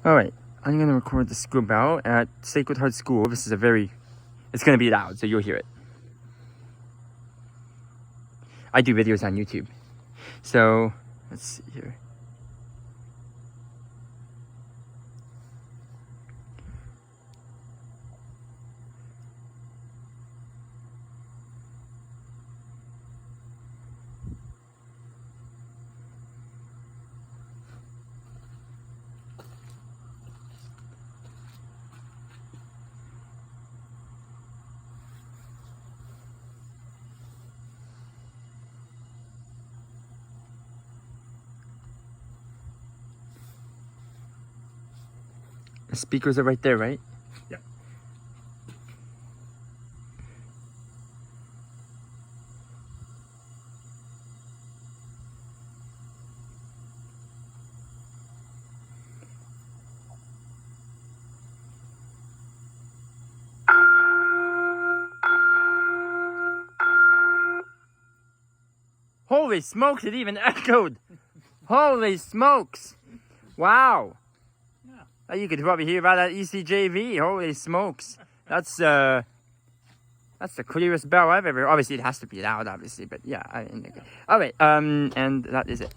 Alright, I'm gonna record the school bell at Sacred Heart School. This is it's gonna be loud, so you'll hear it. I do videos on YouTube. So, let's see here. The speakers are right there, right? Yeah. Holy smokes, it even echoed! Holy smokes! Wow! Yeah. You could probably hear about that ECJV. Holy smokes! That's the clearest bell I've ever. Obviously, it has to be loud, obviously, but yeah. Alright, and that is it.